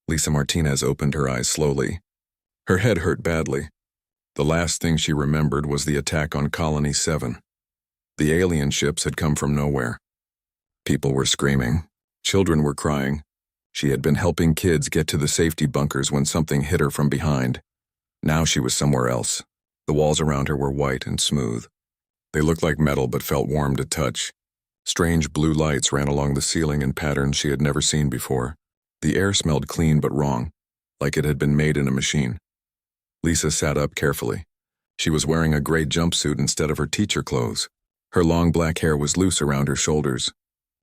Lisa Martinez opened her eyes slowly. Her head hurt badly. The last thing she remembered was the attack on Colony 7. The alien ships had come from nowhere. People were screaming. Children were crying. She had been helping kids get to the safety bunkers when something hit her from behind. Now she was somewhere else. The walls around her were white and smooth. They looked like metal but felt warm to touch. Strange blue lights ran along the ceiling in patterns she had never seen before. The air smelled clean but wrong, like it had been made in a machine. Lisa sat up carefully. She was wearing a gray jumpsuit instead of her teacher clothes. Her long black hair was loose around her shoulders.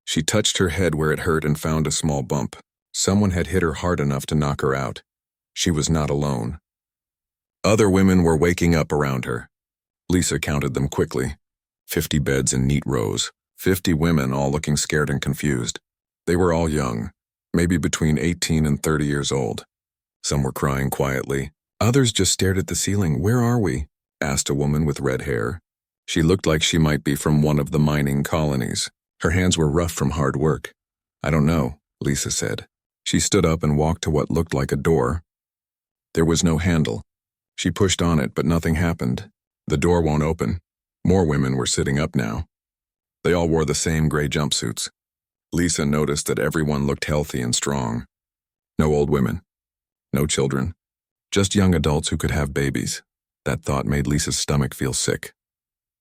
She touched her head where it hurt and found a small bump. Someone had hit her hard enough to knock her out. She was not alone. Other women were waking up around her. Lisa counted them quickly. 50 beds in neat rows. 50 women, all looking scared and confused. They were all young, maybe between 18 and 30 years old. Some were crying quietly. Others just stared at the ceiling. "Where are we?" asked a woman with red hair. She looked like she might be from one of the mining colonies. Her hands were rough from hard work. "I don't know," Lisa said. She stood up and walked to what looked like a door. There was no handle. She pushed on it, but nothing happened. The door won't open. More women were sitting up now. They all wore the same gray jumpsuits. Lisa noticed that everyone looked healthy and strong. No old women. No children. Just young adults who could have babies. That thought made Lisa's stomach feel sick.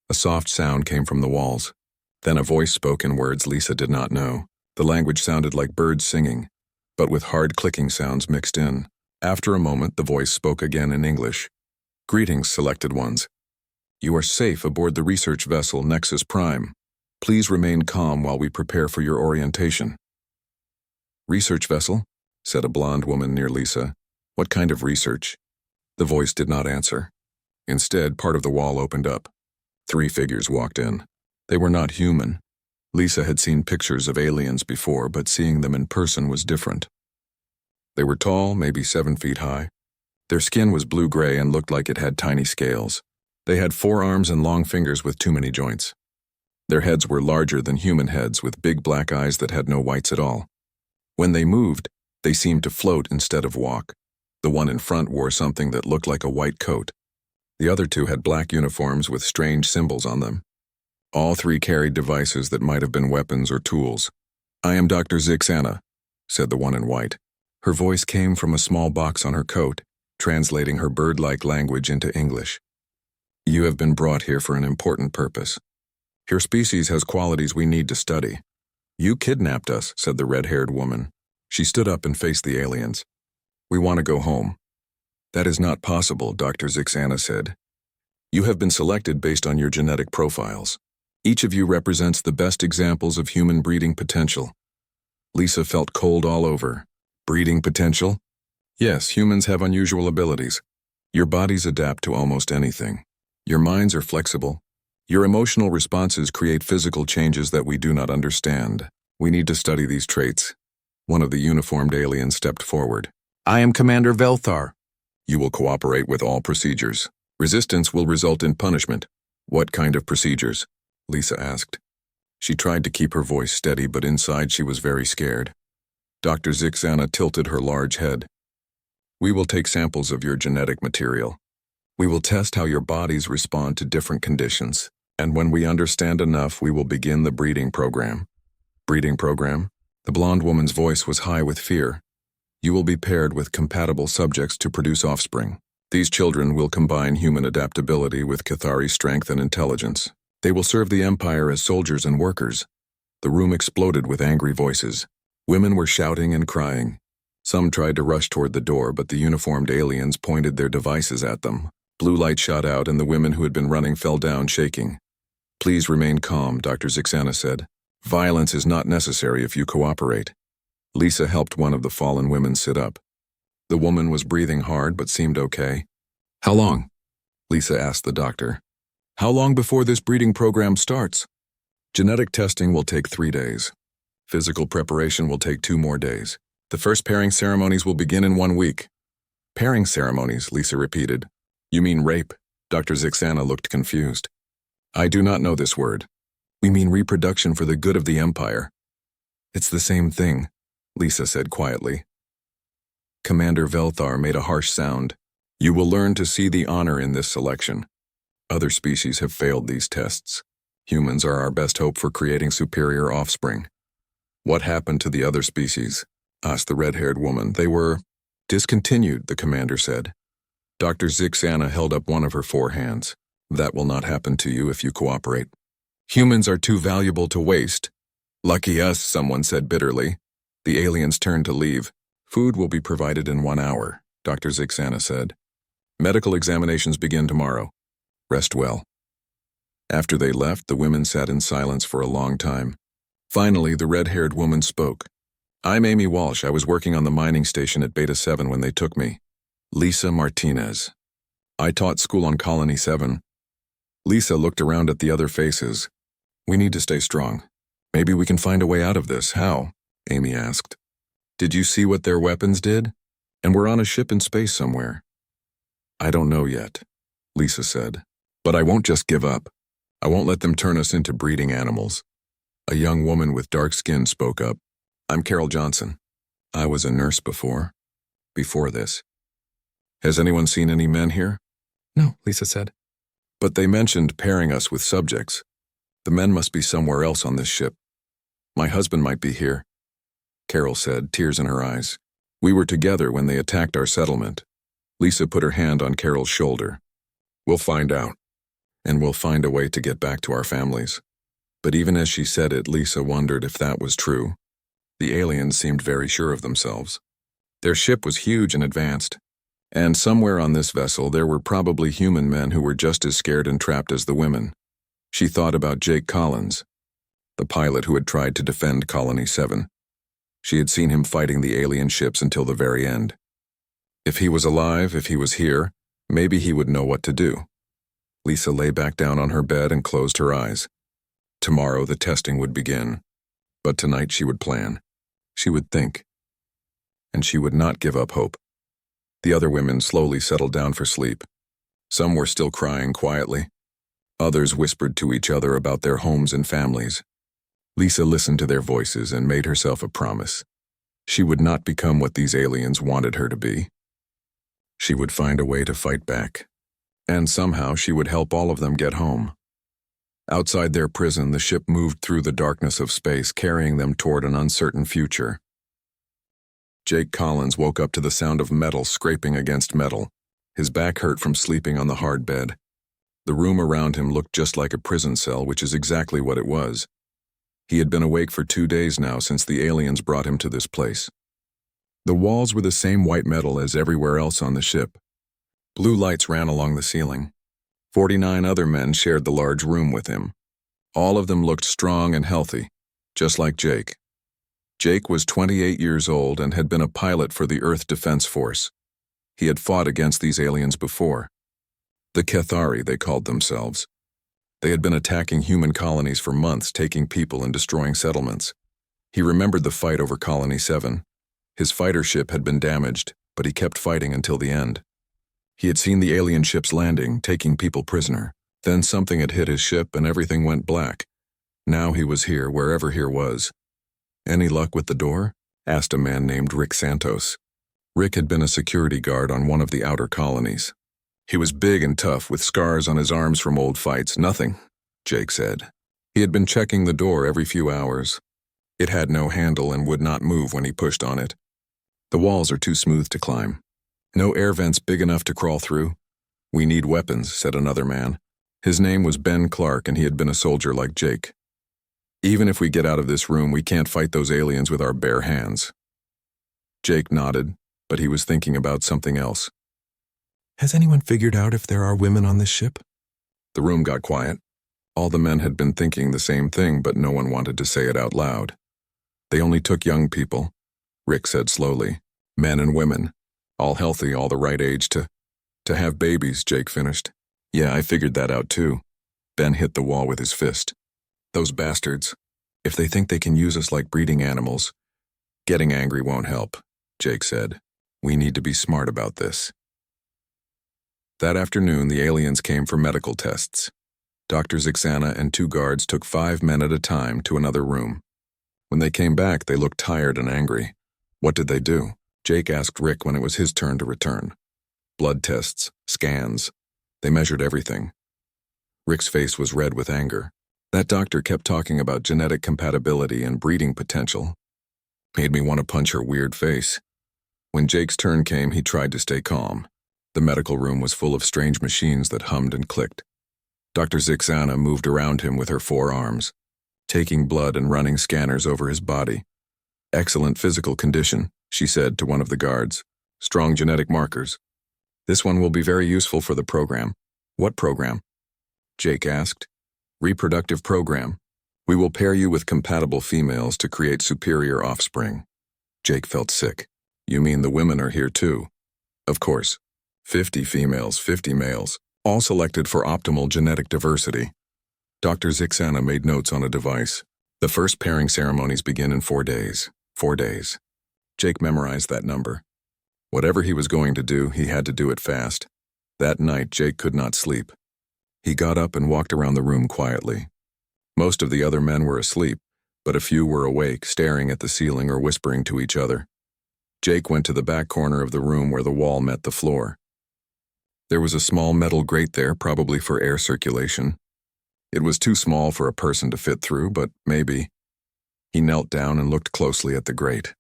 A soft sound came from the walls. Then a voice spoke in words Lisa did not know. The language sounded like birds singing, but with hard clicking sounds mixed in. After a moment, the voice spoke again in English. "Greetings, selected ones. You are safe aboard the research vessel Nexus Prime. Please remain calm while we prepare for your orientation." "Research vessel?" said a blonde woman near Lisa. "What kind of research?" The voice did not answer. Instead, part of the wall opened up. 3 figures walked in. They were not human. Lisa had seen pictures of aliens before, but seeing them in person was different. They were tall, maybe 7 feet high. Their skin was blue-gray and looked like it had tiny scales. They had 4 arms and long fingers with too many joints. Their heads were larger than human heads, with big black eyes that had no whites at all. When they moved, they seemed to float instead of walk. The one in front wore something that looked like a white coat. The other 2 had black uniforms with strange symbols on them. All 3 carried devices that might have been weapons or tools. "I am Dr. Zixana," said the one in white. Her voice came from a small box on her coat, translating her bird-like language into English. "You have been brought here for an important purpose. Your species has qualities we need to study." "You kidnapped us," said the red-haired woman. She stood up and faced the aliens. "We want to go home." "That is not possible," Dr. Zixana said. "You have been selected based on your genetic profiles. Each of you represents the best examples of human breeding potential." Lisa felt cold all over. "Breeding potential?" "Yes, humans have unusual abilities. Your bodies adapt to almost anything. Your minds are flexible. Your emotional responses create physical changes that we do not understand. We need to study these traits." One of the uniformed aliens stepped forward. "I am Commander Velthar." "You will cooperate with all procedures. Resistance will result in punishment." "What kind of procedures?" Lisa asked. She tried to keep her voice steady, but inside she was very scared. Dr. Zixana tilted her large head. "We will take samples of your genetic material. We will test how your bodies respond to different conditions, and when we understand enough, we will begin the breeding program." "Breeding program?" The blonde woman's voice was high with fear. "You will be paired with compatible subjects to produce offspring. These children will combine human adaptability with Cathari strength and intelligence. They will serve the Empire as soldiers and workers." The room exploded with angry voices. Women were shouting and crying. Some tried to rush toward the door, but the uniformed aliens pointed their devices at them. Blue light shot out, and the women who had been running fell down, shaking. "Please remain calm," Dr. Zixana said. "Violence is not necessary if you cooperate." Lisa helped one of the fallen women sit up. The woman was breathing hard but seemed okay. "How long?" Lisa asked the doctor. "How long before this breeding program starts?" "Genetic testing will take 3 days. Physical preparation will take 2 more days. The first pairing ceremonies will begin in 1 week." "Pairing ceremonies," Lisa repeated. "You mean rape?" Dr. Zixana looked confused. "I do not know this word. We mean reproduction for the good of the Empire." "It's the same thing," Lisa said quietly. Commander Velthar made a harsh sound. You will learn to see the honor in this selection. Other species have failed these tests. Humans are our best hope for creating superior offspring. What happened to the other species? Asked the red-haired woman. They were discontinued, the commander said. Dr. Zixana held up one of her 4 hands. That will not happen to you if you cooperate. Humans are too valuable to waste. Lucky us, someone said bitterly. The aliens turned to leave. Food will be provided in 1 hour, Dr. Zixana said. Medical examinations begin tomorrow. Rest well. After they left, the women sat in silence for a long time. Finally, the red-haired woman spoke. I'm Amy Walsh. I was working on the mining station at Beta 7 when they took me. Lisa Martinez. I taught school on Colony 7. Lisa looked around at the other faces. We need to stay strong. Maybe we can find a way out of this. How? Amy asked. Did you see what their weapons did? And we're on a ship in space somewhere. I don't know yet, Lisa said. But I won't just give up. I won't let them turn us into breeding animals. A young woman with dark skin spoke up. I'm Carol Johnson. I was a nurse before this. Has anyone seen any men here? No, Lisa said. But they mentioned pairing us with subjects. The men must be somewhere else on this ship. My husband might be here, Carol said, tears in her eyes. We were together when they attacked our settlement. Lisa put her hand on Carol's shoulder. We'll find out, and we'll find a way to get back to our families. But even as she said it, Lisa wondered if that was true. The aliens seemed very sure of themselves. Their ship was huge and advanced, and somewhere on this vessel there were probably human men who were just as scared and trapped as the women. She thought about Jake Collins, the pilot who had tried to defend Colony 7. She had seen him fighting the alien ships until the very end. If he was alive, if he was here, maybe he would know what to do. Lisa lay back down on her bed and closed her eyes. Tomorrow the testing would begin, but tonight she would plan. She would think. And she would not give up hope. The other women slowly settled down for sleep. Some were still crying quietly. Others whispered to each other about their homes and families. Lisa listened to their voices and made herself a promise. She would not become what these aliens wanted her to be. She would find a way to fight back. And somehow she would help all of them get home. Outside their prison, the ship moved through the darkness of space, carrying them toward an uncertain future. Jake Collins woke up to the sound of metal scraping against metal. His back hurt from sleeping on the hard bed. The room around him looked just like a prison cell, which is exactly what it was. He had been awake for 2 days now since the aliens brought him to this place. The walls were the same white metal as everywhere else on the ship. Blue lights ran along the ceiling. 49 other men shared the large room with him. All of them looked strong and healthy, just like Jake. Jake was 28 years old and had been a pilot for the Earth Defense Force. He had fought against these aliens before. The Kethari, they called themselves. They had been attacking human colonies for months, taking people and destroying settlements. He remembered the fight over Colony 7. His fighter ship had been damaged, but he kept fighting until the end. He had seen the alien ships landing, taking people prisoner. Then something had hit his ship and everything went black. Now he was here, wherever here was. Any luck with the door? Asked a man named Rick Santos. Rick had been a security guard on one of the outer colonies. He was big and tough, with scars on his arms from old fights. Nothing, Jake said. He had been checking the door every few hours. It had no handle and would not move when he pushed on it. The walls are too smooth to climb. No air vents big enough to crawl through. We need weapons, said another man. His name was Ben Clark, and he had been a soldier like Jake. Even if we get out of this room, we can't fight those aliens with our bare hands. Jake nodded, but he was thinking about something else. Has anyone figured out if there are women on this ship? The room got quiet. All the men had been thinking the same thing, but no one wanted to say it out loud. They only took young people, Rick said slowly. Men and women. All healthy, all the right age to have babies, Jake finished. Yeah, I figured that out too. Ben hit the wall with his fist. Those bastards. If they think they can use us like breeding animals, getting angry won't help, Jake said. We need to be smart about this. That afternoon, the aliens came for medical tests. Dr. Zixana and 2 guards took 5 men at a time to another room. When they came back, they looked tired and angry. What did they do? Jake asked Rick when it was his turn to return. Blood tests, scans. They measured everything. Rick's face was red with anger. That doctor kept talking about genetic compatibility and breeding potential. Made me want to punch her weird face. When Jake's turn came, he tried to stay calm. The medical room was full of strange machines that hummed and clicked. Dr. Zixana moved around him with her 4 arms, taking blood and running scanners over his body. Excellent physical condition, she said to one of the guards. Strong genetic markers. This one will be very useful for the program. What program? Jake asked. Reproductive program. We will pair you with compatible females to create superior offspring. Jake felt sick. You mean the women are here too? Of course. 50 females, 50 males, all selected for optimal genetic diversity. Dr. Zixana made notes on a device. The first pairing ceremonies begin in 4 days. 4 days. Jake memorized that number. Whatever he was going to do, he had to do it fast. That night, Jake could not sleep. He got up and walked around the room quietly. Most of the other men were asleep, but a few were awake, staring at the ceiling or whispering to each other. Jake went to the back corner of the room where the wall met the floor. There was a small metal grate there, probably for air circulation. It was too small for a person to fit through, but maybe. He knelt down and looked closely at the grate.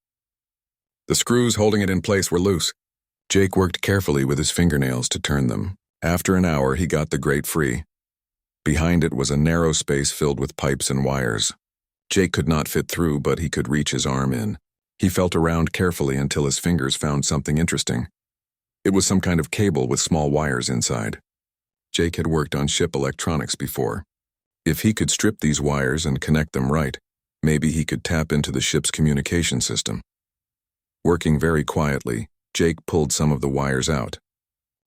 The screws holding it in place were loose. Jake worked carefully with his fingernails to turn them. After an hour, he got the grate free. Behind it was a narrow space filled with pipes and wires. Jake could not fit through, but he could reach his arm in. He felt around carefully until his fingers found something interesting. It was some kind of cable with small wires inside. Jake had worked on ship electronics before. If he could strip these wires and connect them right, maybe he could tap into the ship's communication system. Working very quietly, Jake pulled some of the wires out.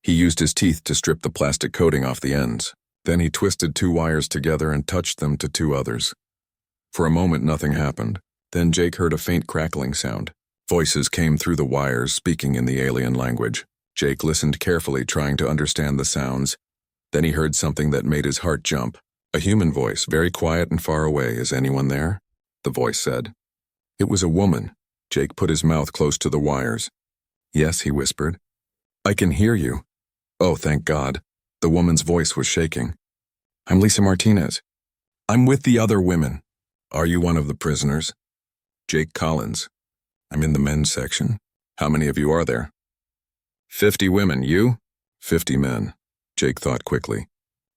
He used his teeth to strip the plastic coating off the ends. Then he twisted 2 wires together and touched them to 2 others. For a moment, nothing happened. Then Jake heard a faint crackling sound. Voices came through the wires, speaking in the alien language. Jake listened carefully, trying to understand the sounds. Then he heard something that made his heart jump. A human voice, very quiet and far away. Is anyone there? The voice said. It was a woman. Jake put his mouth close to the wires. Yes, he whispered. I can hear you. Oh, thank God. The woman's voice was shaking. I'm Lisa Martinez. I'm with the other women. Are you one of the prisoners? Jake Collins. I'm in the men's section. How many of you are there? 50 women. You? 50 men. Jake thought quickly.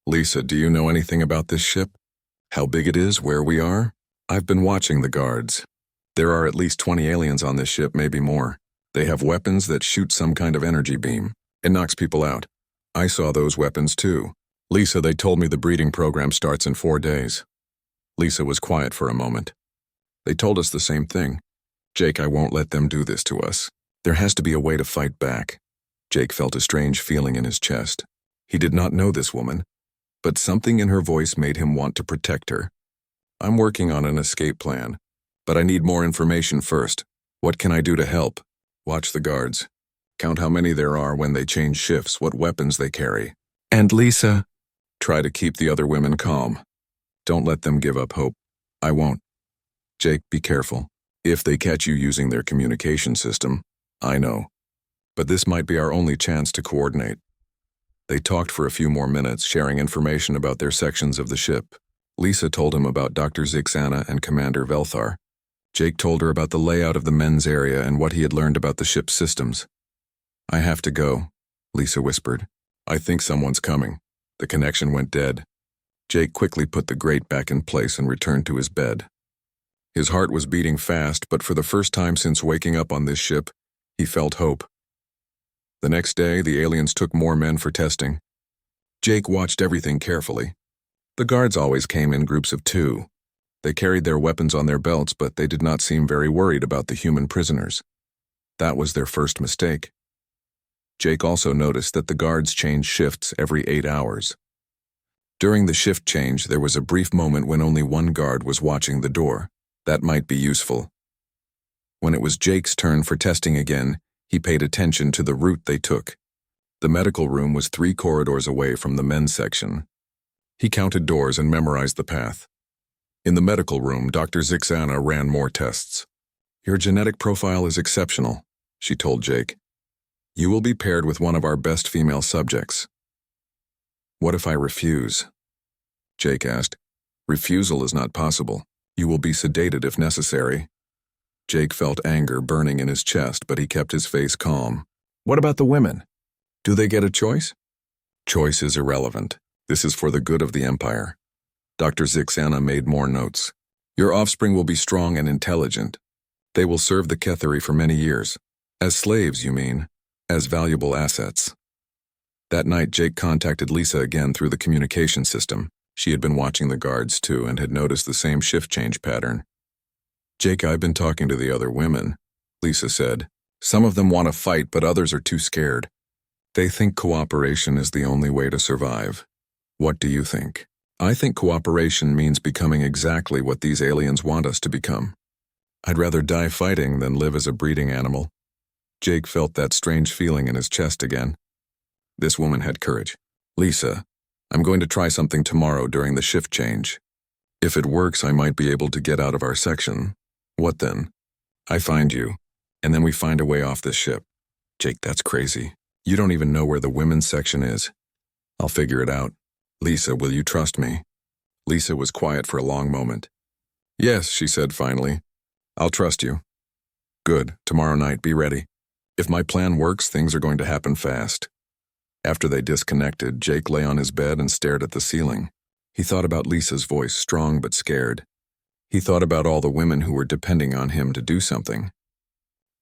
Lisa, do you know anything about this ship? How big it is, where we are? I've been watching the guards. There are at least 20 aliens on this ship, maybe more. They have weapons that shoot some kind of energy beam. It knocks people out. I saw those weapons too. Lisa, they told me the breeding program starts in 4 days. Lisa was quiet for a moment. They told us the same thing. Jake, I won't let them do this to us. There has to be a way to fight back. Jake felt a strange feeling in his chest. He did not know this woman, but something in her voice made him want to protect her. I'm working on an escape plan, but I need more information first. What can I do to help? Watch the guards. Count how many there are when they change shifts, what weapons they carry. And Lisa, try to keep the other women calm. Don't let them give up hope. I won't. Jake, be careful. If they catch you using their communication system, I know. But this might be our only chance to coordinate. They talked for a few more minutes, sharing information about their sections of the ship. Lisa told him about Dr. Zixana and Commander Velthar. Jake told her about the layout of the men's area and what he had learned about the ship's systems. I have to go, Lisa whispered. I think someone's coming. The connection went dead. Jake quickly put the grate back in place and returned to his bed. His heart was beating fast, but for the first time since waking up on this ship, he felt hope. The next day, the aliens took more men for testing. Jake watched everything carefully. The guards always came in groups of 2. They carried their weapons on their belts, but they did not seem very worried about the human prisoners. That was their first mistake. Jake also noticed that the guards changed shifts every 8 hours. During the shift change, there was a brief moment when only one guard was watching the door. That might be useful. When it was Jake's turn for testing again, he paid attention to the route they took. The medical room was 3 corridors away from the men's section. He counted doors and memorized the path. In the medical room, Dr. Zixana ran more tests. Your genetic profile is exceptional. she told Jake. You will be paired with one of our best female subjects. What if I refuse? Jake asked. Refusal is not possible. You will be sedated if necessary. Jake felt anger burning in his chest, but he kept his face calm. What about the women? Do they get a choice? Choice is irrelevant. This is for the good of the Empire. Dr. Zixana made more notes. Your offspring will be strong and intelligent. They will serve the Ketheri for many years. As slaves, you mean? As valuable assets. That night, Jake contacted Lisa again through the communication system. She had been watching the guards too and had noticed the same shift change pattern. Jake, I've been talking to the other women, Lisa said. Some of them want to fight, but others are too scared. They think cooperation is the only way to survive. What do you think? I think cooperation means becoming exactly what these aliens want us to become. I'd rather die fighting than live as a breeding animal. Jake felt that strange feeling in his chest again. This woman had courage. Lisa, I'm going to try something tomorrow during the shift change. If it works, I might be able to get out of our section. What then? I find you, and then we find a way off this ship. Jake, that's crazy. You don't even know where the women's section is. I'll figure it out. Lisa, will you trust me? Lisa was quiet for a long moment. Yes, she said finally. I'll trust you. Good. Tomorrow night, be ready. If my plan works, things are going to happen fast. After they disconnected, Jake lay on his bed and stared at the ceiling. He thought about Lisa's voice, strong but scared. He thought about all the women who were depending on him to do something.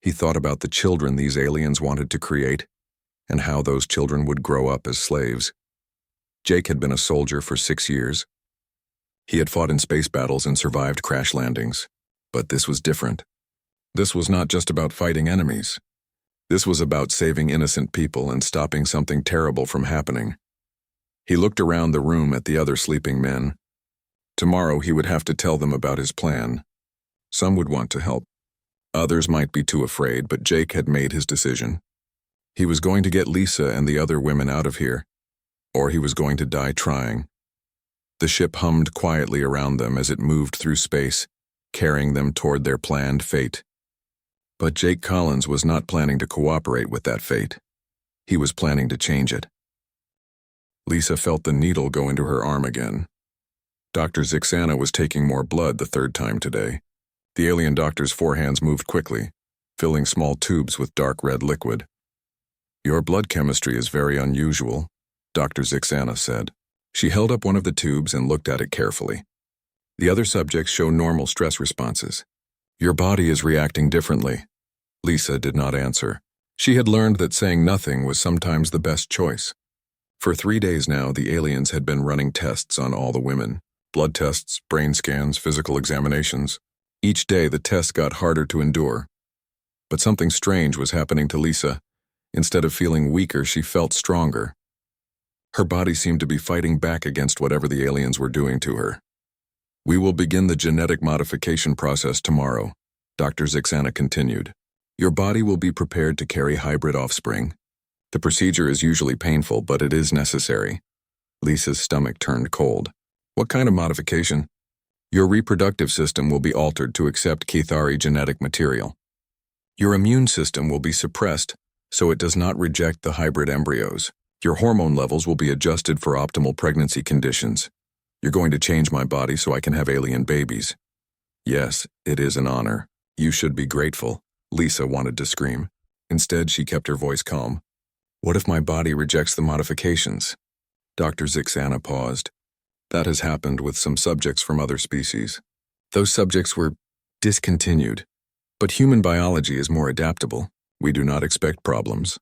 He thought about the children these aliens wanted to create, and how those children would grow up as slaves. Jake had been a soldier for 6 years. He had fought in space battles and survived crash landings. But this was different. This was not just about fighting enemies. This was about saving innocent people and stopping something terrible from happening. He looked around the room at the other sleeping men. Tomorrow he would have to tell them about his plan. Some would want to help. Others might be too afraid, but Jake had made his decision. He was going to get Lisa and the other women out of here, or he was going to die trying. The ship hummed quietly around them as it moved through space, carrying them toward their planned fate. But Jake Collins was not planning to cooperate with that fate. He was planning to change it. Lisa felt the needle go into her arm again. Dr. Zixana was taking more blood the third time today. The alien doctor's forehands moved quickly, filling small tubes with dark red liquid. Your blood chemistry is very unusual, Dr. Zixana said. She held up one of the tubes and looked at it carefully. The other subjects show normal stress responses. Your body is reacting differently. Lisa did not answer. She had learned that saying nothing was sometimes the best choice. For 3 days now, the aliens had been running tests on all the women. Blood tests, brain scans, physical examinations. Each day, the tests got harder to endure. But something strange was happening to Lisa. Instead of feeling weaker, she felt stronger. Her body seemed to be fighting back against whatever the aliens were doing to her. We will begin the genetic modification process tomorrow, Dr. Zixana continued. Your body will be prepared to carry hybrid offspring. The procedure is usually painful, but it is necessary. Lisa's stomach turned cold. What kind of modification? Your reproductive system will be altered to accept Kethari genetic material. Your immune system will be suppressed so it does not reject the hybrid embryos. Your hormone levels will be adjusted for optimal pregnancy conditions. You're going to change my body so I can have alien babies. Yes, it is an honor. You should be grateful, Lisa wanted to scream. Instead, she kept her voice calm. What if my body rejects the modifications? Dr. Zixana paused. That has happened with some subjects from other species. Those subjects were discontinued. But human biology is more adaptable. We do not expect problems.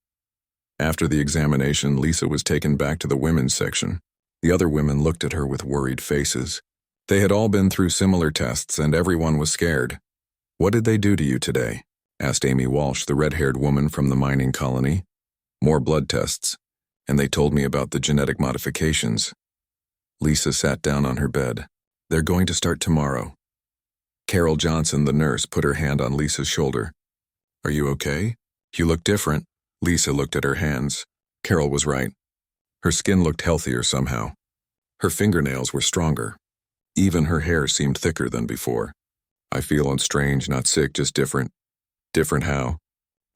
After the examination, Lisa was taken back to the women's section. The other women looked at her with worried faces. They had all been through similar tests, and everyone was scared. What did they do to you today? Asked Amy Walsh, the red-haired woman from the mining colony. More blood tests, and they told me about the genetic modifications. Lisa sat down on her bed. They're going to start tomorrow. Carol Johnson, the nurse, put her hand on Lisa's shoulder. Are you okay? You look different. Lisa looked at her hands. Carol was right. Her skin looked healthier somehow. Her fingernails were stronger. Even her hair seemed thicker than before. I feel strange, not sick, just different. Different how?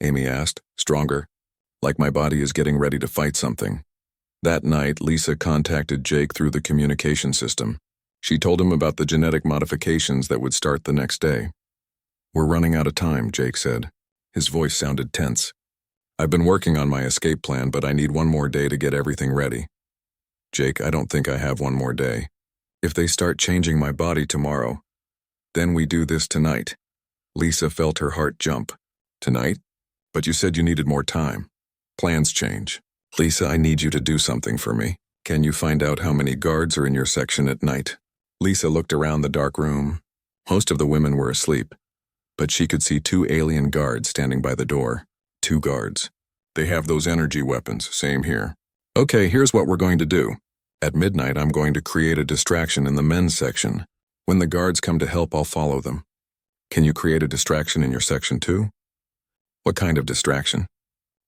Amy asked. Stronger. Like my body is getting ready to fight something. That night, Lisa contacted Jake through the communication system. She told him about the genetic modifications that would start the next day. We're running out of time, Jake said. His voice sounded tense. I've been working on my escape plan, but I need one more day to get everything ready. Jake, I don't think I have one more day. If they start changing my body tomorrow, then we do this tonight. Lisa felt her heart jump. Tonight? But you said you needed more time. Plans change. Lisa, I need you to do something for me. Can you find out how many guards are in your section at night? Lisa looked around the dark room. Most of the women were asleep, but she could see 2 alien guards standing by the door. 2 guards. They have those energy weapons, same here. Okay, here's what we're going to do. At midnight, I'm going to create a distraction in the men's section. When the guards come to help, I'll follow them. Can you create a distraction in your section too? What kind of distraction?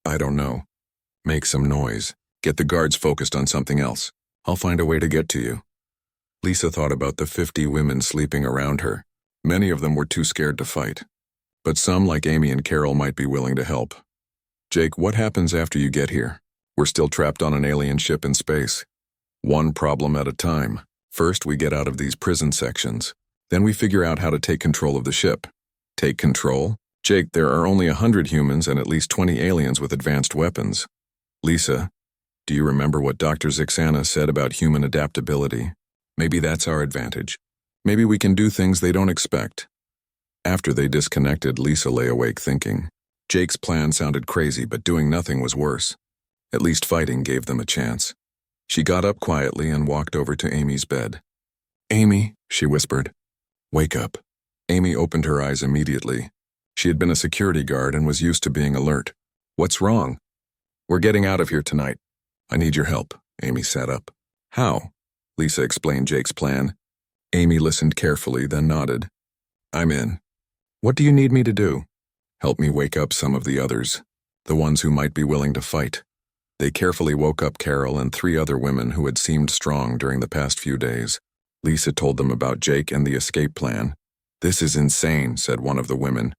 I don't know. Make some noise. Get the guards focused on something else. I'll find a way to get to you. Lisa thought about the 50 women sleeping around her. Many of them were too scared to fight. But some, like Amy and Carol, might be willing to help. Jake, what happens after you get here? We're still trapped on an alien ship in space. One problem at a time. First, we get out of these prison sections. Then we figure out how to take control of the ship. Take control? Jake, there are only 100 humans and at least 20 aliens with advanced weapons. Lisa, do you remember what Dr. Zixana said about human adaptability? Maybe that's our advantage. Maybe we can do things they don't expect. After they disconnected, Lisa lay awake thinking. Jake's plan sounded crazy, but doing nothing was worse. At least fighting gave them a chance. She got up quietly and walked over to Amy's bed. Amy, she whispered. Wake up. Amy opened her eyes immediately. She had been a security guard and was used to being alert. What's wrong? We're getting out of here tonight. I need your help. Amy sat up. How? Lisa explained Jake's plan. Amy listened carefully, then nodded. I'm in. What do you need me to do? Help me wake up some of the others, the ones who might be willing to fight. They carefully woke up Carol and 3 other women who had seemed strong during the past few days. Lisa told them about Jake and the escape plan. This is insane, said one of the women,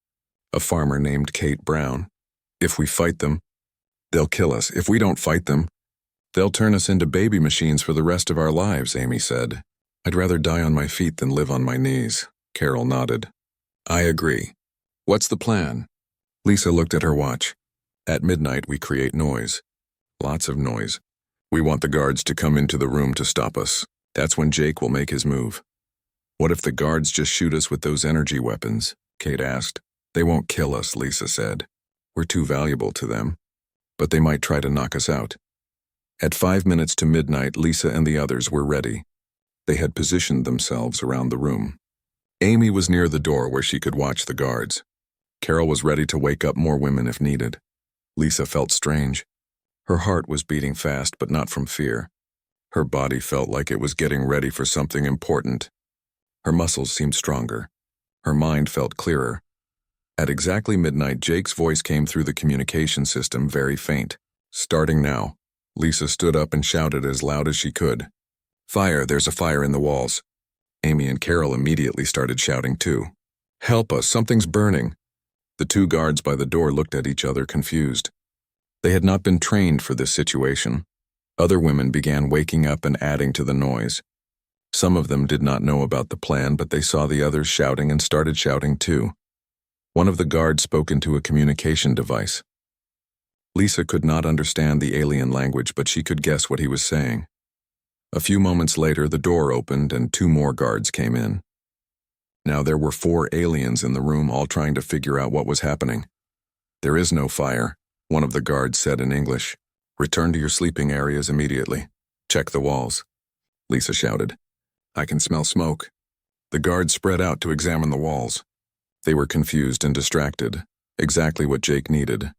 a farmer named Kate Brown. If we fight them, they'll kill us. If we don't fight them, they'll turn us into baby machines for the rest of our lives, Amy said. I'd rather die on my feet than live on my knees. Carol nodded. I agree. What's the plan? Lisa looked at her watch. At midnight, we create noise. Lots of noise. We want the guards to come into the room to stop us. That's when Jake will make his move. What if the guards just shoot us with those energy weapons? Kate asked. They won't kill us, Lisa said. We're too valuable to them. But they might try to knock us out. At 5 minutes to midnight, Lisa and the others were ready. They had positioned themselves around the room. Amy was near the door where she could watch the guards. Carol was ready to wake up more women if needed. Lisa felt strange. Her heart was beating fast, but not from fear. Her body felt like it was getting ready for something important. Her muscles seemed stronger. Her mind felt clearer. At exactly midnight, Jake's voice came through the communication system, very faint. Starting now. Lisa stood up and shouted as loud as she could. Fire, there's a fire in the walls. Amy and Carol immediately started shouting too. Help us, something's burning. The 2 guards by the door looked at each other confused. They had not been trained for this situation. Other women began waking up and adding to the noise. Some of them did not know about the plan, but they saw the others shouting and started shouting too. One of the guards spoke into a communication device. Lisa could not understand the alien language, but she could guess what he was saying. A few moments later, the door opened and 2 more guards came in. Now there were 4 aliens in the room, all trying to figure out what was happening. There is no fire, one of the guards said in English. Return to your sleeping areas immediately. Check the walls. Lisa shouted. I can smell smoke. The guards spread out to examine the walls. They were confused and distracted, exactly what Jake needed.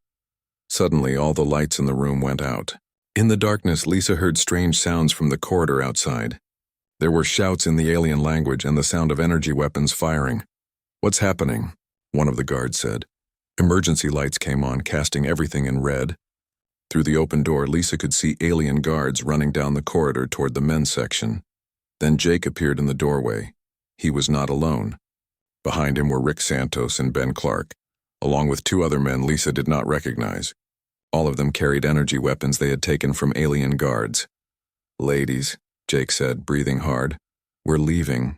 Suddenly, all the lights in the room went out. In the darkness, Lisa heard strange sounds from the corridor outside. There were shouts in the alien language and the sound of energy weapons firing. What's happening? One of the guards said. Emergency lights came on, casting everything in red. Through the open door, Lisa could see alien guards running down the corridor toward the men's section. Then Jake appeared in the doorway. He was not alone. Behind him were Rick Santos and Ben Clark. along with two other men Lisa did not recognize. All of them carried energy weapons they had taken from alien guards. "Ladies," Jake said, breathing hard, "we're leaving."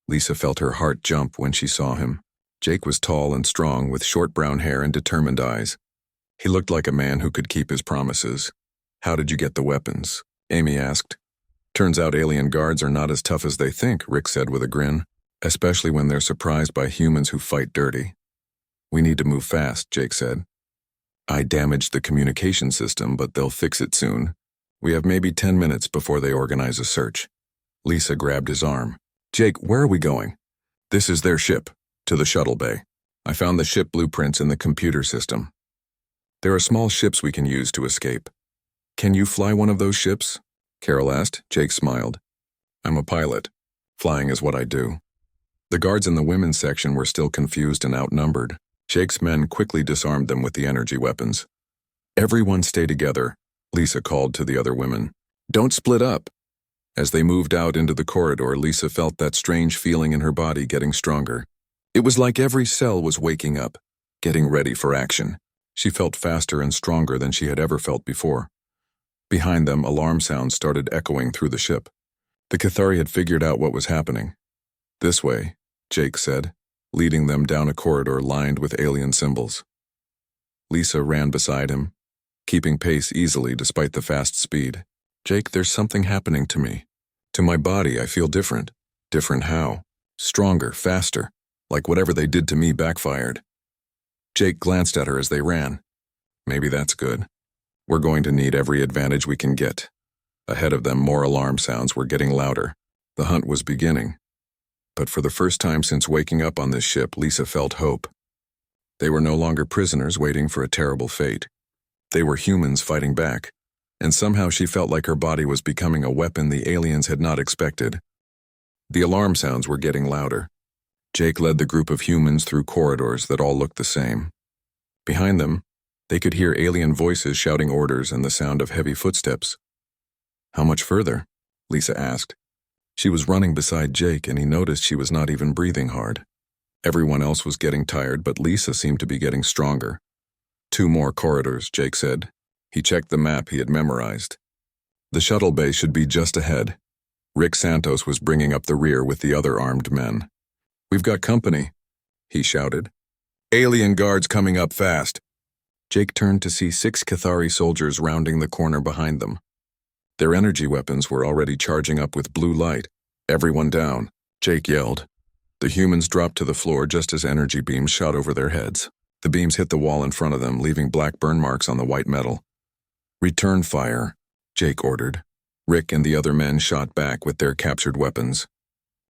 Lisa felt her heart jump when she saw him. Jake was tall and strong, with short brown hair and determined eyes. He looked like a man who could keep his promises. "How did you get the weapons?" Amy asked. "Turns out alien guards are not as tough as they think," Rick said with a grin, "especially when they're surprised by humans who fight dirty." "We need to move fast," Jake said. "I damaged the communication system, but they'll fix it soon. We have maybe 10 minutes before they organize a search." Lisa grabbed his arm. "Jake, where are we going?" "This is their ship, to the shuttle bay. I found the ship blueprints in the computer system. There are small ships we can use to escape." "Can you fly one of those ships?" Carol asked. Jake smiled. "I'm a pilot. Flying is what I do." The guards in the women's section were still confused and outnumbered. Jake's men quickly disarmed them with the energy weapons. "Everyone stay together," Lisa called to the other women. "Don't split up." As they moved out into the corridor, Lisa felt that strange feeling in her body getting stronger. It was like every cell was waking up, getting ready for action. She felt faster and stronger than she had ever felt before. Behind them, alarm sounds started echoing through the ship. The Cathari had figured out what was happening. "This way," Jake said, leading them down a corridor lined with alien symbols. Lisa ran beside him, keeping pace easily despite the fast speed. "Jake, there's something happening to me. To my body, I feel different. Different how? Stronger, faster, like whatever they did to me backfired." Jake glanced at her as they ran. "Maybe that's good. We're going to need every advantage we can get." Ahead of them, more alarm sounds were getting louder. The hunt was beginning. But for the first time since waking up on this ship, Lisa felt hope. They were no longer prisoners waiting for a terrible fate. They were humans fighting back, and somehow she felt like her body was becoming a weapon the aliens had not expected. The alarm sounds were getting louder. Jake led the group of humans through corridors that all looked the same. Behind them, they could hear alien voices shouting orders and the sound of heavy footsteps. "How much further?" Lisa asked. She was running beside Jake, and he noticed she was not even breathing hard. Everyone else was getting tired, but Lisa seemed to be getting stronger. "2 more corridors," Jake said. He checked the map he had memorized. The shuttle bay should be just ahead. Rick Santos was bringing up the rear with the other armed men. "We've got company," he shouted. "Alien guards coming up fast." Jake turned to see 6 Cathari soldiers rounding the corner behind them. Their energy weapons were already charging up with blue light. "Everyone down," Jake yelled. The humans dropped to the floor just as energy beams shot over their heads. The beams hit the wall in front of them, leaving black burn marks on the white metal. "Return fire," Jake ordered. Rick and the other men shot back with their captured weapons.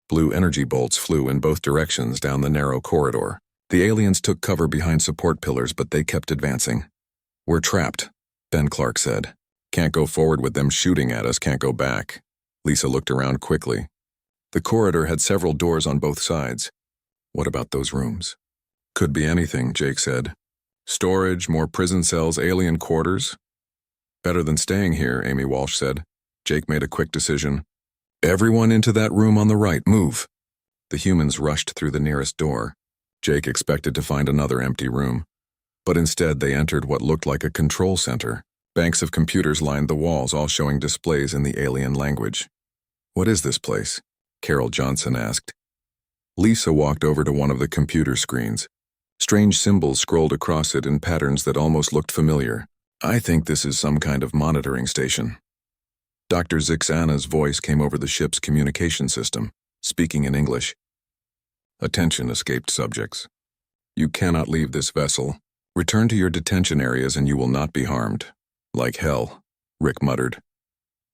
Blue energy bolts flew in both directions down the narrow corridor. The aliens took cover behind support pillars, but they kept advancing. "We're trapped," Ben Clark said. "Can't go forward with them shooting at us, can't go back." Lisa looked around quickly. The corridor had several doors on both sides. "What about those rooms?" "Could be anything," Jake said. "Storage, more prison cells, alien quarters." "Better than staying here," Amy Walsh said. Jake made a quick decision. "Everyone into that room on the right, move." The humans rushed through the nearest door. Jake expected to find another empty room, but instead they entered what looked like a control center. Banks of computers lined the walls, all showing displays in the alien language. "What is this place?" Carol Johnson asked. Lisa walked over to one of the computer screens. Strange symbols scrolled across it in patterns that almost looked familiar. "I think this is some kind of monitoring station." Dr. Zixana's voice came over the ship's communication system, speaking in English. "Attention, escaped subjects. You cannot leave this vessel. Return to your detention areas and you will not be harmed." "Like hell," Rick muttered.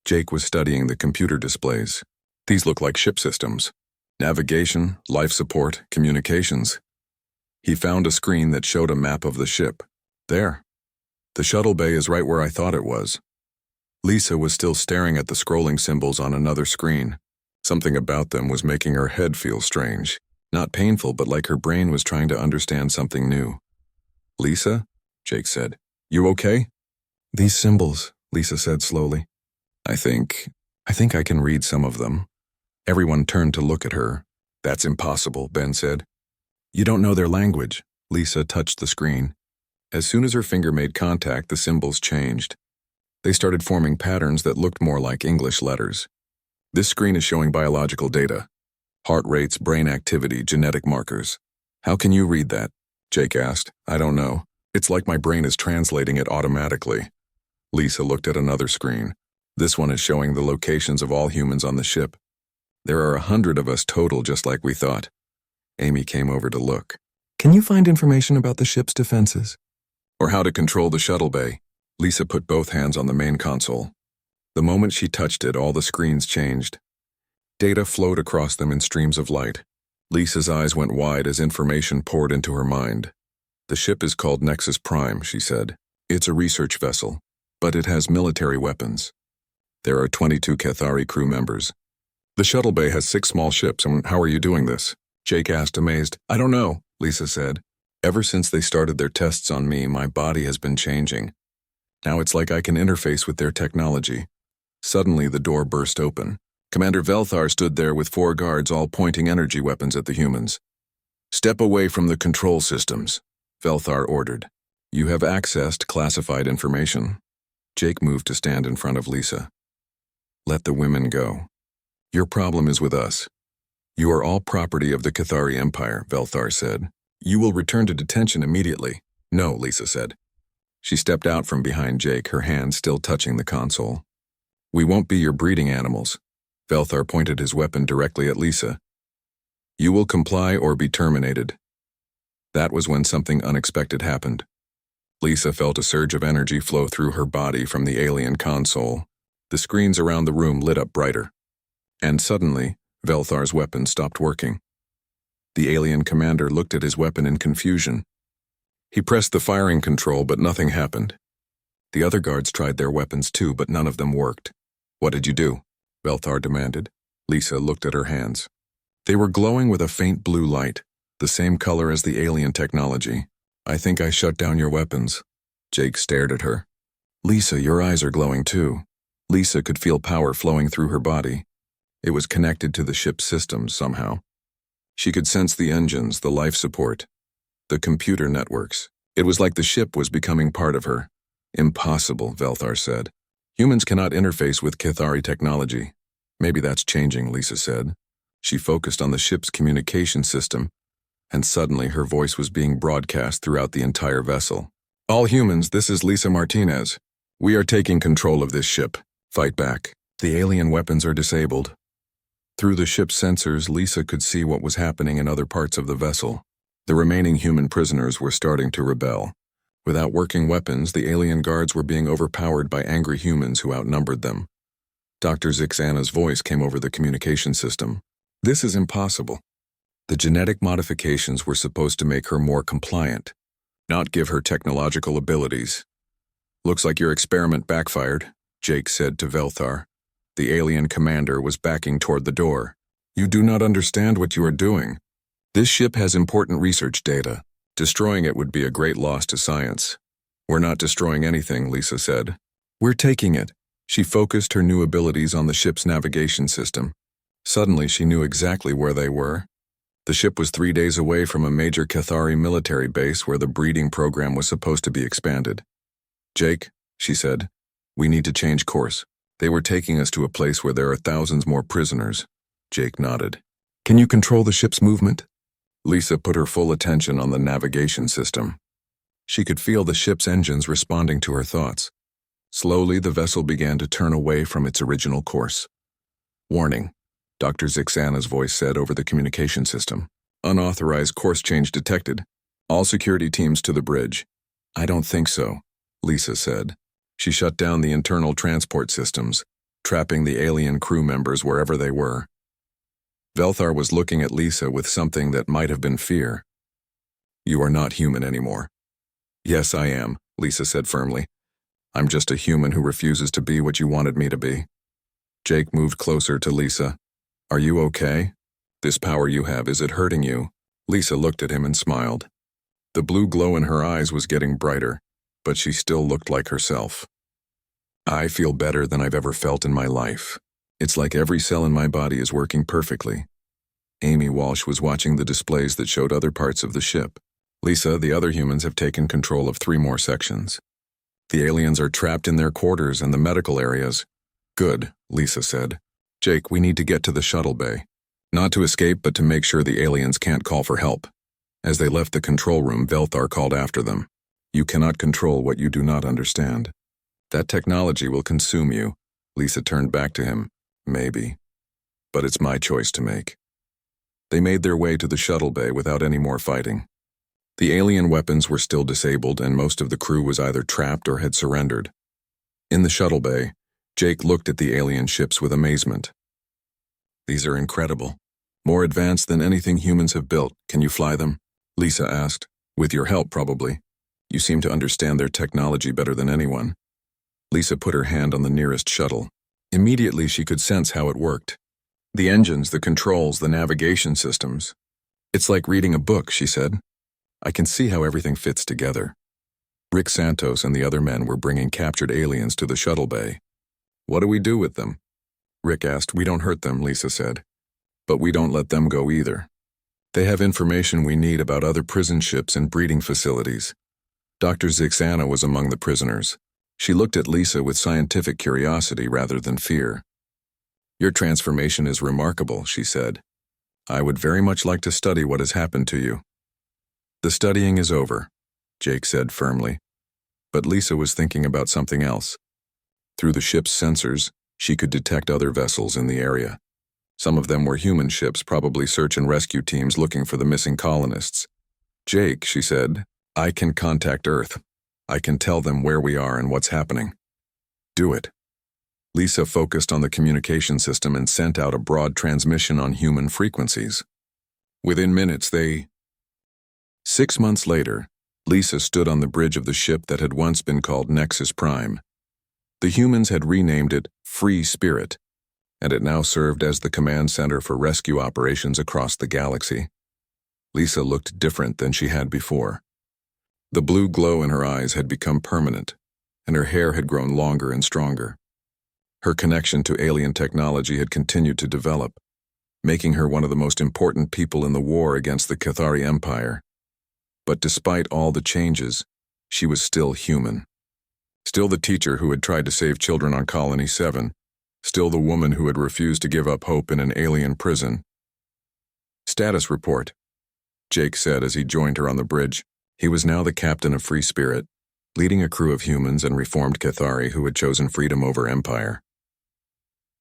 Jake was studying the computer displays. These look like ship systems. Navigation, life support, communications. He found a screen that showed a map of the ship. "There. The shuttle bay is right where I thought it was." Lisa was still staring at the scrolling symbols on another screen. Something about them was making her head feel strange. Not painful, but like her brain was trying to understand something new. "Lisa?" Jake said. "You okay?" "These symbols," Lisa said slowly. I think I can read some of them." Everyone turned to look at her. "That's impossible," Ben said. "You don't know their language." Lisa touched the screen. As soon as her finger made contact, the symbols changed. They started forming patterns that looked more like English letters. This screen is showing biological data. Heart rates, brain activity, genetic markers. How can you read that? Jake asked. I don't know. It's like my brain is translating it automatically. Lisa looked at another screen. This one is showing the locations of all humans on the ship. There are 100 of us total, just like we thought. Amy came over to look. Can you find information about the ship's defenses? Or how to control the shuttle bay? Lisa put both hands on the main console. The moment she touched it, all the screens changed. Data flowed across them in streams of light. Lisa's eyes went wide as information poured into her mind. The ship is called Nexus Prime, she said. It's a research vessel, but it has military weapons. There are 22 Cathari crew members. The shuttle bay has 6 small ships, and how are you doing this? Jake asked, amazed. I don't know, Lisa said. Ever since they started their tests on me, my body has been changing. Now it's like I can interface with their technology. Suddenly, the door burst open. Commander Velthar stood there with 4 guards, all pointing energy weapons at the humans. Step away from the control systems, Velthar ordered. You have accessed classified information. Jake moved to stand in front of Lisa. Let the women go. Your problem is with us. You are all property of the Cathari Empire, Velthar said. You will return to detention immediately. No, Lisa said. She stepped out from behind Jake, her hand still touching the console. We won't be your breeding animals. Velthar pointed his weapon directly at Lisa. You will comply or be terminated. That was when something unexpected happened. Lisa felt a surge of energy flow through her body from the alien console. The screens around the room lit up brighter. And suddenly, Velthar's weapon stopped working. The alien commander looked at his weapon in confusion. He pressed the firing control, but nothing happened. The other guards tried their weapons too, but none of them worked. What did you do? Velthar demanded. Lisa looked at her hands. They were glowing with a faint blue light, the same color as the alien technology. I think I shut down your weapons. Jake stared at her. Lisa, your eyes are glowing too. Lisa could feel power flowing through her body. It was connected to the ship's systems somehow. She could sense the engines, the life support, the computer networks. It was like the ship was becoming part of her. Impossible, Velthar said. Humans cannot interface with Cathari technology. Maybe that's changing, Lisa said. She focused on the ship's communication system, and suddenly her voice was being broadcast throughout the entire vessel. All humans, this is Lisa Martinez. We are taking control of this ship. Fight back. The alien weapons are disabled. Through the ship's sensors, Lisa could see what was happening in other parts of the vessel. The remaining human prisoners were starting to rebel. Without working weapons, the alien guards were being overpowered by angry humans who outnumbered them. Dr. Zixana's voice came over the communication system. This is impossible. The genetic modifications were supposed to make her more compliant, not give her technological abilities. Looks like your experiment backfired, Jake said to Velthar. The alien commander was backing toward the door. You do not understand what you are doing. This ship has important research data. Destroying it would be a great loss to science. We're not destroying anything, Lisa said. We're taking it. She focused her new abilities on the ship's navigation system. Suddenly, she knew exactly where they were. The ship was 3 days away from a major Cathari military base where the breeding program was supposed to be expanded. Jake, she said, we need to change course. They were taking us to a place where there are thousands more prisoners. Jake nodded. Can you control the ship's movement? Lisa put her full attention on the navigation system. She could feel the ship's engines responding to her thoughts. Slowly, the vessel began to turn away from its original course. Warning, Dr. Zixana's voice said over the communication system. Unauthorized course change detected. All security teams to the bridge. I don't think so, Lisa said. She shut down the internal transport systems, trapping the alien crew members wherever they were. Velthar was looking at Lisa with something that might have been fear. You are not human anymore. Yes, I am, Lisa said firmly. I'm just a human who refuses to be what you wanted me to be. Jake moved closer to Lisa. Are you okay? This power you have, is it hurting you? Lisa looked at him and smiled. The blue glow in her eyes was getting brighter, but she still looked like herself. I feel better than I've ever felt in my life. It's like every cell in my body is working perfectly. Amy Walsh was watching the displays that showed other parts of the ship. Lisa, the other humans have taken control of 3 more sections. The aliens are trapped in their quarters and the medical areas. Good, Lisa said. Jake, we need to get to the shuttle bay. Not to escape, but to make sure the aliens can't call for help. As they left the control room, Velthar called after them. You cannot control what you do not understand. That technology will consume you. Lisa turned back to him. Maybe. But it's my choice to make. They made their way to the shuttle bay without any more fighting. The alien weapons were still disabled, and most of the crew was either trapped or had surrendered. In the shuttle bay, Jake looked at the alien ships with amazement. These are incredible. More advanced than anything humans have built. Can you fly them? Lisa asked. With your help, probably. You seem to understand their technology better than anyone. Lisa put her hand on the nearest shuttle. Immediately she could sense how it worked. The engines, the controls, the navigation systems. It's like reading a book, she said. I can see how everything fits together. Rick Santos and the other men were bringing captured aliens to the shuttle bay. What do we do with them? Rick asked. We don't hurt them, Lisa said. But we don't let them go either. They have information we need about other prison ships and breeding facilities. Dr. Zixana was among the prisoners. She looked at Lisa with scientific curiosity rather than fear. Your transformation is remarkable, she said. I would very much like to study what has happened to you. The studying is over, Jake said firmly. But Lisa was thinking about something else. Through the ship's sensors, she could detect other vessels in the area. Some of them were human ships, probably search and rescue teams looking for the missing colonists. Jake, she said, I can contact Earth. I can tell them where we are and what's happening. Do it. Lisa focused on the communication system and sent out a broad transmission on human frequencies. Within minutes, 6 months later, Lisa stood on the bridge of the ship that had once been called Nexus Prime. The humans had renamed it Free Spirit, and it now served as the command center for rescue operations across the galaxy. Lisa looked different than she had before. The blue glow in her eyes had become permanent, and her hair had grown longer and stronger. Her connection to alien technology had continued to develop, making her one of the most important people in the war against the Cathari Empire. But despite all the changes, she was still human. Still the teacher who had tried to save children on Colony 7. Still the woman who had refused to give up hope in an alien prison. Status report, Jake said as he joined her on the bridge. He was now the captain of Free Spirit, leading a crew of humans and reformed Cathari who had chosen freedom over empire.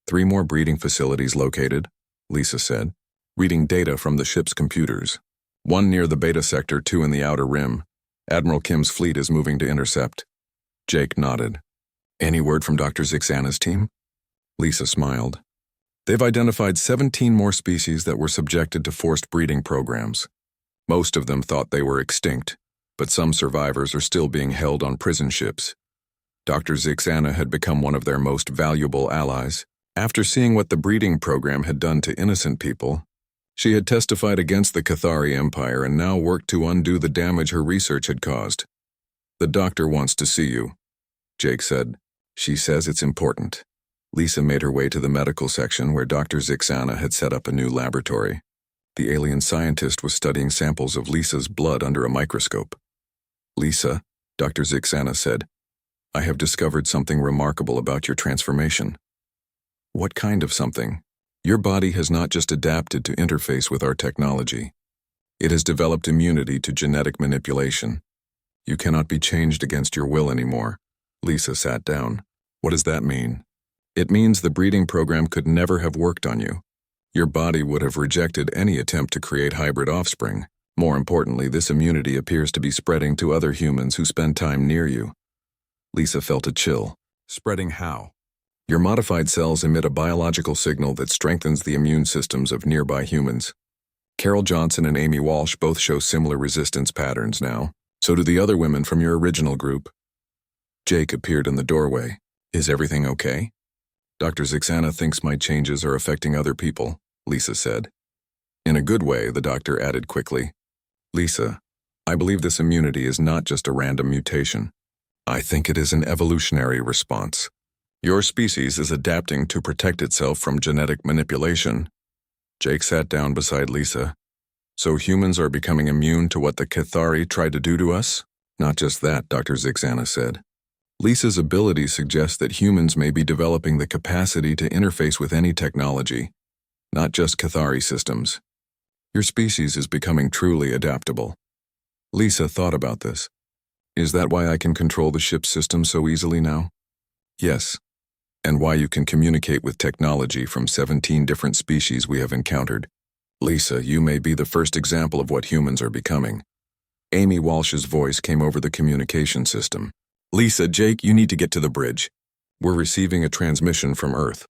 3 more breeding facilities located, Lisa said, reading data from the ship's computers. 1 near the Beta Sector, 2 in the Outer Rim. Admiral Kim's fleet is moving to intercept. Jake nodded. Any word from Dr. Zixana's team? Lisa smiled. They've identified 17 more species that were subjected to forced breeding programs. Most of them thought they were extinct, but some survivors are still being held on prison ships. Dr. Zixana had become one of their most valuable allies. After seeing what the breeding program had done to innocent people, she had testified against the Cathari Empire and now worked to undo the damage her research had caused. The doctor wants to see you, Jake said. She says it's important. Lisa made her way to the medical section where Dr. Zixana had set up a new laboratory. The alien scientist was studying samples of Lisa's blood under a microscope. Lisa, Dr. Zixana said, I have discovered something remarkable about your transformation. What kind of something? Your body has not just adapted to interface with our technology. It has developed immunity to genetic manipulation. You cannot be changed against your will anymore. Lisa sat down. What does that mean? It means the breeding program could never have worked on you. Your body would have rejected any attempt to create hybrid offspring. More importantly, this immunity appears to be spreading to other humans who spend time near you. Lisa felt a chill. Spreading how? Your modified cells emit a biological signal that strengthens the immune systems of nearby humans. Carol Johnson and Amy Walsh both show similar resistance patterns now. So do the other women from your original group. Jake appeared in the doorway. Is everything okay? Dr. Zixana thinks my changes are affecting other people, Lisa said. In a good way, the doctor added quickly. Lisa, I believe this immunity is not just a random mutation. I think it is an evolutionary response. Your species is adapting to protect itself from genetic manipulation. Jake sat down beside Lisa. So humans are becoming immune to what the Cathari tried to do to us? Not just that, Dr. Zixana said. Lisa's ability suggests that humans may be developing the capacity to interface with any technology, not just Cathari systems. Your species is becoming truly adaptable. Lisa thought about this. Is that why I can control the ship's system so easily now? Yes. And why you can communicate with technology from 17 different species we have encountered. Lisa, you may be the first example of what humans are becoming. Amy Walsh's voice came over the communication system. Lisa, Jake, you need to get to the bridge. We're receiving a transmission from Earth.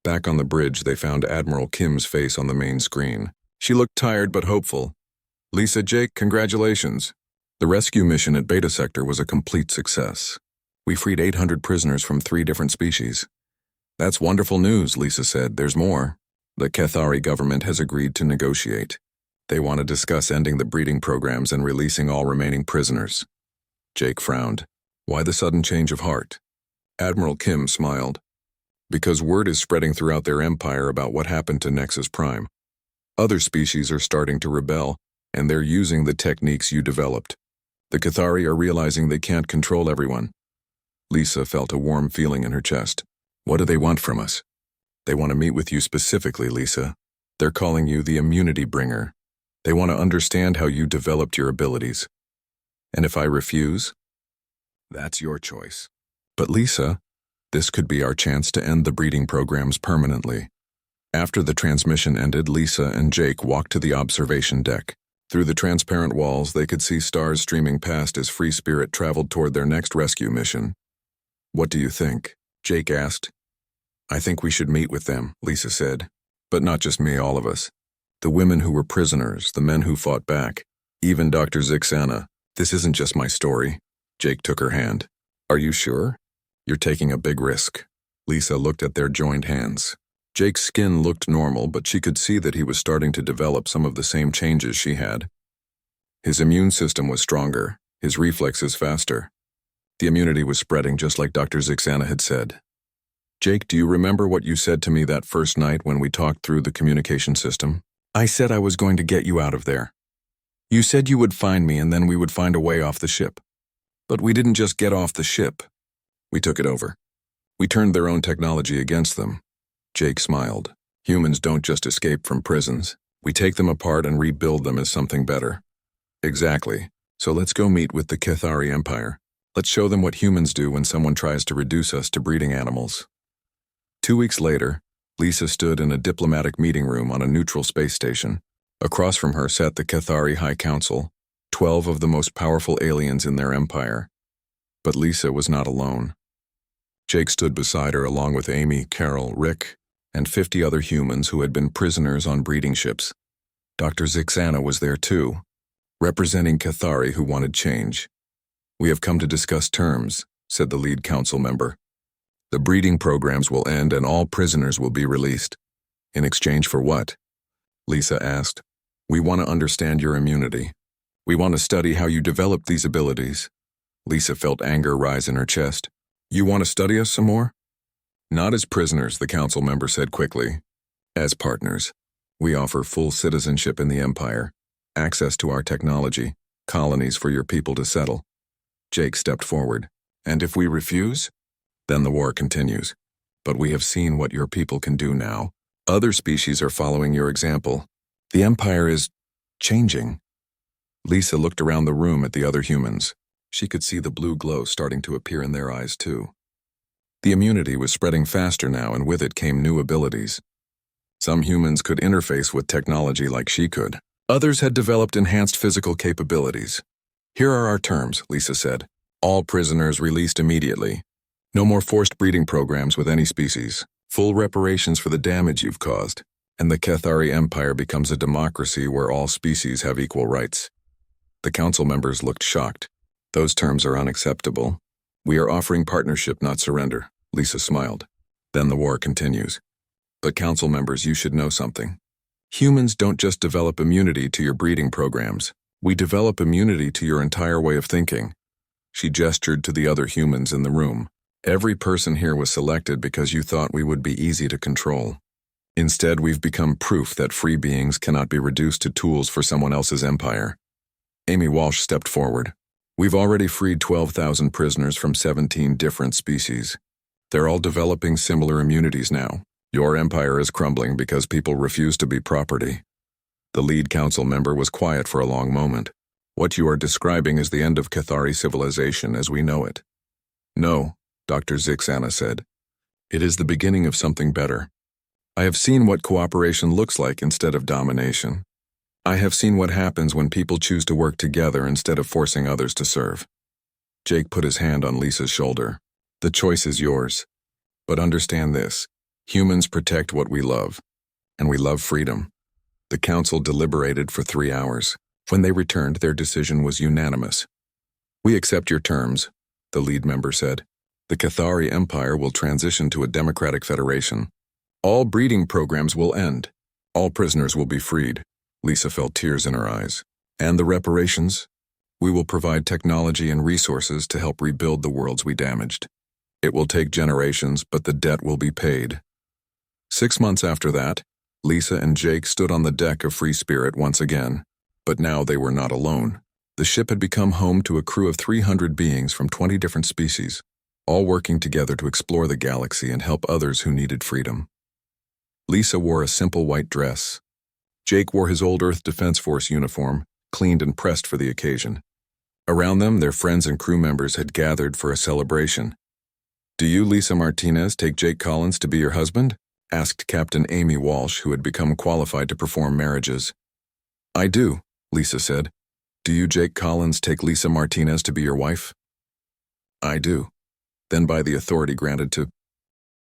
Back on the bridge, they found Admiral Kim's face on the main screen. She looked tired but hopeful. Lisa, Jake, congratulations. The rescue mission at Beta Sector was a complete success. We freed 800 prisoners from 3 different species. That's wonderful news, Lisa said. There's more. The Cathari government has agreed to negotiate. They want to discuss ending the breeding programs and releasing all remaining prisoners. Jake frowned. Why the sudden change of heart? Admiral Kim smiled. Because word is spreading throughout their empire about what happened to Nexus Prime. Other species are starting to rebel, and they're using the techniques you developed. The Cathari are realizing they can't control everyone. Lisa felt a warm feeling in her chest. What do they want from us? They want to meet with you specifically, Lisa. They're calling you the immunity bringer. They want to understand how you developed your abilities. And if I refuse? That's your choice. But Lisa, this could be our chance to end the breeding programs permanently. After the transmission ended, Lisa and Jake walked to the observation deck. Through the transparent walls, they could see stars streaming past as Free Spirit traveled toward their next rescue mission. What do you think? Jake asked. I think we should meet with them, Lisa said. But not just me, all of us. The women who were prisoners, the men who fought back, even Dr. Zixana. This isn't just my story. Jake took her hand. Are you sure? You're taking a big risk. Lisa looked at their joined hands. Jake's skin looked normal, but she could see that he was starting to develop some of the same changes she had. His immune system was stronger, his reflexes faster. The immunity was spreading just like Dr. Zixana had said. Jake, do you remember what you said to me that first night when we talked through the communication system? I said I was going to get you out of there. You said you would find me and then we would find a way off the ship. But we didn't just get off the ship. We took it over. We turned their own technology against them. Jake smiled. Humans don't just escape from prisons. We take them apart and rebuild them as something better. Exactly. So let's go meet with the Cathari Empire. Let's show them what humans do when someone tries to reduce us to breeding animals. 2 weeks later, Lisa stood in a diplomatic meeting room on a neutral space station. Across from her sat the Cathari High Council, 12 of the most powerful aliens in their empire. But Lisa was not alone. Jake stood beside her along with Amy, Carol, Rick, and 50 other humans who had been prisoners on breeding ships. Dr. Zixana was there too, representing Cathari who wanted change. We have come to discuss terms, said the lead council member. The breeding programs will end and all prisoners will be released. In exchange for what? Lisa asked. We want to understand your immunity. We want to study how you developed these abilities. Lisa felt anger rise in her chest. You want to study us some more? Not as prisoners, the council member said quickly. As partners. We offer full citizenship in the Empire, access to our technology, colonies for your people to settle. Jake stepped forward. And if we refuse? Then the war continues. But we have seen what your people can do now. Other species are following your example. The Empire is changing. Lisa looked around the room at the other humans. She could see the blue glow starting to appear in their eyes too. The immunity was spreading faster now, and with it came new abilities. Some humans could interface with technology like she could. Others had developed enhanced physical capabilities. Here are our terms, Lisa said. All prisoners released immediately. No more forced breeding programs with any species. Full reparations for the damage you've caused. And the Cathari Empire becomes a democracy where all species have equal rights. The council members looked shocked. Those terms are unacceptable. We are offering partnership, not surrender. Lisa smiled. Then the war continues. But council members, you should know something. Humans don't just develop immunity to your breeding programs. We develop immunity to your entire way of thinking. She gestured to the other humans in the room. Every person here was selected because you thought we would be easy to control. Instead, we've become proof that free beings cannot be reduced to tools for someone else's empire. Amy Walsh stepped forward. We've already freed 12,000 prisoners from 17 different species. They're all developing similar immunities now. Your empire is crumbling because people refuse to be property. The lead council member was quiet for a long moment. What you are describing is the end of Cathari civilization as we know it. No, Dr. Zixana said. It is the beginning of something better. I have seen what cooperation looks like instead of domination. I have seen what happens when people choose to work together instead of forcing others to serve. Jake put his hand on Lisa's shoulder. The choice is yours. But understand this. Humans protect what we love. And we love freedom. The council deliberated for 3 hours. When they returned, their decision was unanimous. We accept your terms, the lead member said. The Cathari Empire will transition to a democratic federation. All breeding programs will end. All prisoners will be freed. Lisa felt tears in her eyes. And the reparations? We will provide technology and resources to help rebuild the worlds we damaged. It will take generations, but the debt will be paid. 6 months after that, Lisa and Jake stood on the deck of Free Spirit once again. But now they were not alone. The ship had become home to a crew of 300 beings from 20 different species, all working together to explore the galaxy and help others who needed freedom. Lisa wore a simple white dress. Jake wore his old Earth Defense Force uniform, cleaned and pressed for the occasion. Around them, their friends and crew members had gathered for a celebration. Do you, Lisa Martinez, take Jake Collins to be your husband? Asked Captain Amy Walsh, who had become qualified to perform marriages. I do, Lisa said. Do you, Jake Collins, take Lisa Martinez to be your wife? I do. Then by the authority granted to